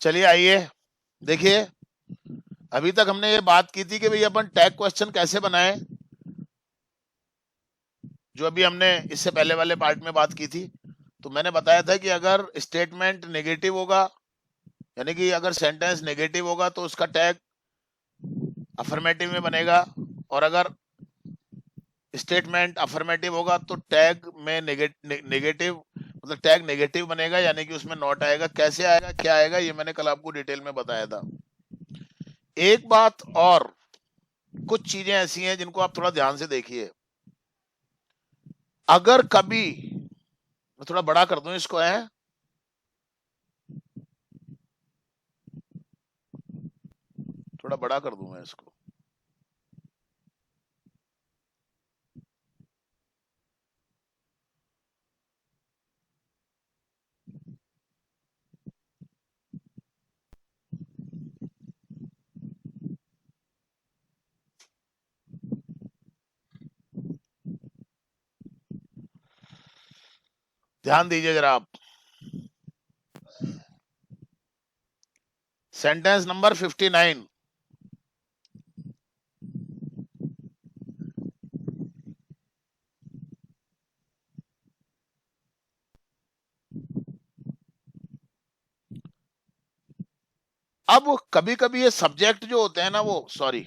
चलिए आइए देखिए, अभी तक हमने ये बात की थी कि भाई अपन टैग क्वेश्चन कैसे बनाएं, जो अभी हमने इससे पहले वाले पार्ट में बात की थी। तो मैंने बताया था कि अगर स्टेटमेंट नेगेटिव होगा, यानी कि अगर सेंटेंस नेगेटिव होगा तो उसका टैग अफर्मेटिव में बनेगा, और अगर स्टेटमेंट अफर्मेटिव होगा तो टैग में नेगेटिव मतलब टैग नेगेटिव बनेगा, यानी कि उसमें नॉट आएगा। कैसे आएगा, क्या आएगा, ये मैंने कल आपको डिटेल में बताया था। एक बात और, कुछ चीजें ऐसी हैं जिनको आप थोड़ा ध्यान से देखिए। अगर कभी, मैं थोड़ा बड़ा कर दूं इसको, है थोड़ा बड़ा कर दूं मैं इसको। ध्यान दीजिए जरा आप। Sentence number 59। अब कभी कभी ये सब्जेक्ट जो होते हैं ना, वो सॉरी,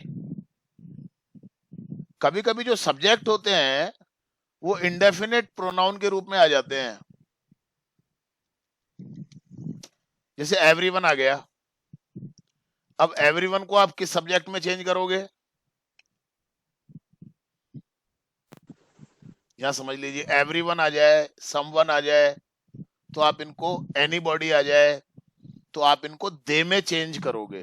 कभी कभी जो सब्जेक्ट होते हैं वो इंडेफिनिट प्रोनाउन के रूप में आ जाते हैं। जैसे एवरीवन आ गया। अब एवरीवन को आप किस सब्जेक्ट में चेंज करोगे, यहां समझ लीजिए, एवरीवन आ जाए, समवन आ जाए, तो आप इनको, एनीबॉडी आ जाए तो आप इनको दे में चेंज करोगे।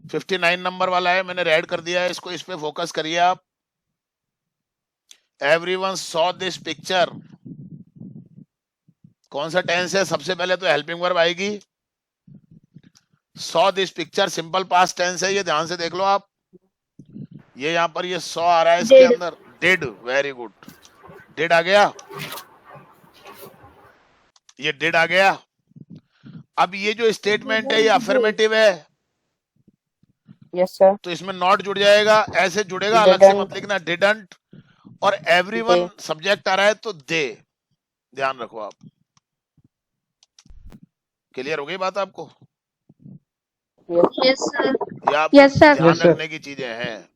59 नंबर वाला है, मैंने रेड कर दिया है इसको, इस पे फोकस करिए आप। एवरीवन सॉ दिस पिक्चर, कौन सा टेंस है? सबसे पहले तो हेल्पिंग वर्ब आएगी। Saw this picture simple past tense है, ये ध्यान से देख लो आप। ये यहाँ पर ये सॉ आ रहा है इसके अंदर, डिड, वेरी गुड, डिड आ गया, ये डिड आ गया। अब ये जो स्टेटमेंट है ये अफर्मेटिव है, यस सर। तो इसमें नॉट जुड़ जाएगा, ऐसे जुड़ेगा, अलग से मत लिखना, डिडंट। और एवरीवन सब्जेक्ट आ रहा है तो दे, ध्यान रखो आप। क्लियर हो गई बात आपको? Yes sir. या आप यस सर। ध्यान रखने की चीजें हैं।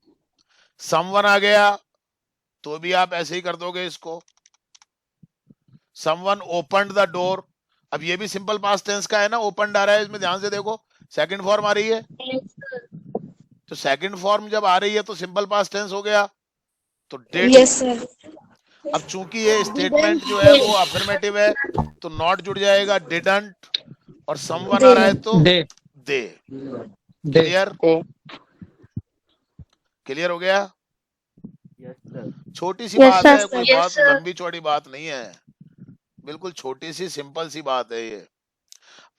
समवन आ गया तो भी आप ऐसे ही कर दोगे इसको, समवन ओपन्ड द डोर। अब ये भी सिंपल पास्ट टेंस का है ना, ओपन्ड आ रहा है इसमें, ध्यान से देखो, सेकंड फॉर्म आ रही है। तो सेकंड फॉर्म जब आ रही है तो सिंपल पास्ट टेंस हो गया, तो डिड। Yes sir. अब चूंकि ये स्टेटमेंट जो है वो अफर्मेटिव है तो नॉट जुड़ जाएगा, डिडंट, और समवन आ रहा है तो दे दे। दे क्लियर? क्लियर हो गया? छोटी सी बात है, कोई बहुत लंबी चौड़ी बात नहीं है, बिल्कुल छोटी सी सिंपल सी बात है ये।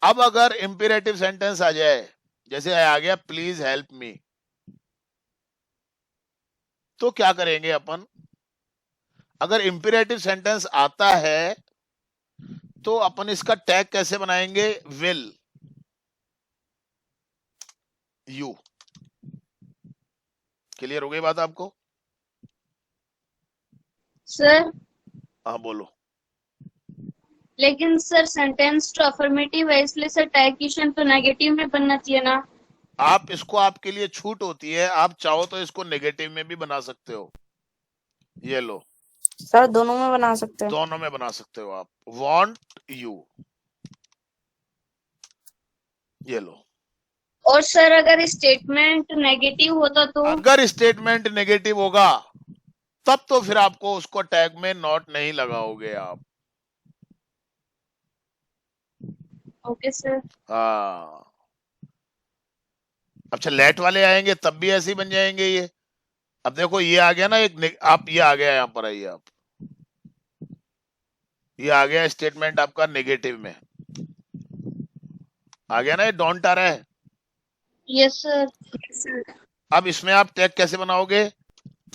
अब अगर इंपेरेटिव सेंटेंस आ जाए, जैसे आ गया प्लीज हेल्प मी, तो क्या करेंगे अपन? अगर इंपेरेटिव सेंटेंस आता है तो अपन इसका टैग कैसे बनाएंगे? Will you. क्लियर हो गई बात आपको? सर हाँ बोलो। लेकिन सर सेंटेंस तो अफर्मेटिव है, इसलिए सर टैग क्वेश्चन तो नेगेटिव में बनना चाहिए ना। आप इसको, आपके लिए छूट होती है, आप चाहो तो इसको नेगेटिव में भी बना सकते हो। ये लो, सर दोनों में बना सकते हैं। दोनों में बना सकते हो आप। वांट यू, ये लो। और सर अगर स्टेटमेंट नेगेटिव होता तो? अगर स्टेटमेंट नेगेटिव होगा तब तो फिर आपको उसको टैग में नॉट नहीं लगाओगे आप। Okay sir. हाँ, अच्छा लेट वाले आएंगे तब भी ऐसे ही बन जाएंगे ये। अब देखो ये आ गया ना एक, आप ये आ गया, यहाँ पर आइए आप, ये आ गया स्टेटमेंट आपका नेगेटिव में, आ गया ना, ये डोंट आ रहा है। Yes sir. अब इसमें आप टैग कैसे बनाओगे?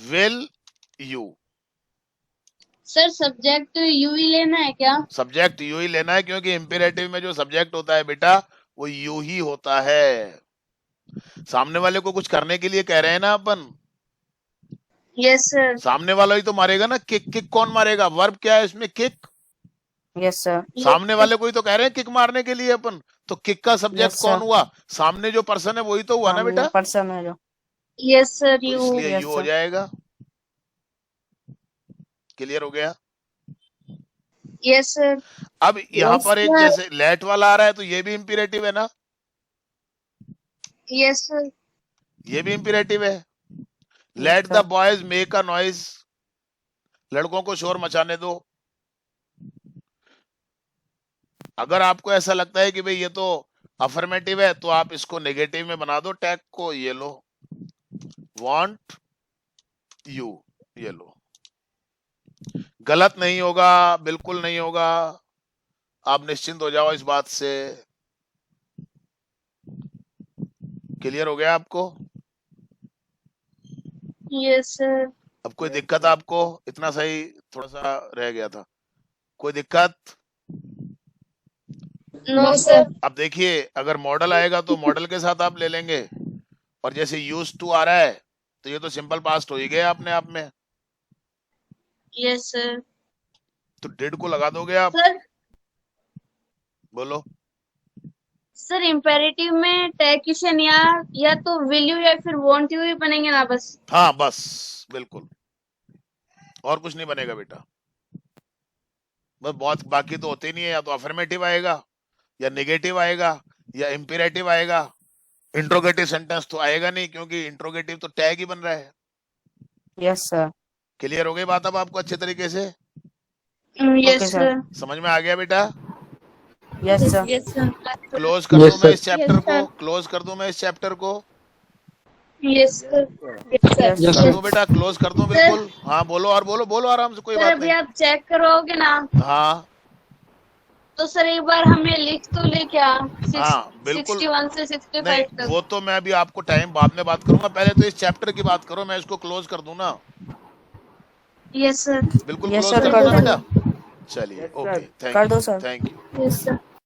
Will you. Sir subject you ही लेना है क्या? सब्जेक्ट यू ही लेना है, क्योंकि इंपेरेटिव में जो सब्जेक्ट होता है बेटा वो यू ही होता है। सामने वाले को कुछ करने के लिए कह रहे हैं ना अपन। Yes sir. सामने वाला ही तो मारेगा ना। किक, किक कौन मारेगा? वर्ब क्या है इसमें? किक। Yes sir. सामने वाले को ही तो कह रहे हैं किक मारने के लिए अपन। तो किक का सब्जेक्ट Yes, कौन sir. हुआ? सामने जो पर्सन है वही तो हुआ ना बेटा। पर्सन है जो। यस सर तो यू। इसलिए Yes, यू हो sir. जाएगा। क्लियर हो गया? Yes sir. अब यहाँ Yes, पर एक sir. जैसे लेट वाला आ रहा है तो ये भी इंपीरेटिव है ना। Yes sir. ये भी इंपीरेटिव है। Let the sir. Boys make a noise, लड़कों को शोर मचाने दो। अगर आपको ऐसा लगता है कि भाई ये तो अफर्मेटिव है तो आप इसको नेगेटिव में बना दो टैग को। ये लो, वांट यू, ये लो। गलत नहीं होगा, बिल्कुल नहीं होगा, आप निश्चिंत हो जाओ इस बात से। क्लियर हो गया आपको? Yes sir. अब कोई दिक्कत आपको? इतना सही थोड़ा सा रह गया था। कोई दिक्कत? No sir. अब देखिए, अगर मॉडल आएगा तो मॉडल के साथ आप ले लेंगे, और जैसे यूज टू आ रहा है तो ये तो सिंपल पास्ट हो ही गया अपने आप में। Yes sir. तो डिड को लगा दोगे आप। सर बोलो। सर इम्पेरेटिव में टैक्यूशन या तो विल यू या फिर वॉन्ट यू ही बनेंगे ना बस। हाँ बस, बिल्कुल, और कुछ नहीं बनेगा बेटा। बस बहुत बाकी तो होते नहीं है, या तो अफर्मेटिव आएगा या नेगेटिव आएगा या इंपेरेटिव आएगा। इंट्रोगेटिव सेंटेंस तो आएगा नहीं, क्योंकि इंट्रोगेटिव तो टैग ही बन रहा है। Yes, sir. क्लियर हो गई बात अब आपको अच्छे तरीके से? Yes Okay, sir. सर। समझ में आ गया बेटा? Yes, sir. Yes sir. Close कर दूं मैं इस चैप्टर को? क्लोज कर दूं मैं इस चैप्टर को? Yes sir. Yes, कर sir. दूं बेटा? क्लोज कर दूं बिल्कुल? हाँ बोलो, और बोलो, बोलो आराम से, कोई सर बात अभी नहीं। आप चेक करोगे ना हाँ तो सर एक बार हमें लिख तो ले क्या? हाँ बिल्कुल। 61 से 65 नहीं, तक। वो तो मैं अभी आपको टाइम बाद में बात करूंगा, पहले तो इस चैप्टर की बात करो। मैं इसको क्लोज कर दूं ना? Yes sir. बिल्कुल Yes, क्लोज sir, कर कर दूं ना दो। बेटा? चलिए, ओके, कर दो, thank sir. You, thank you. Yes sir.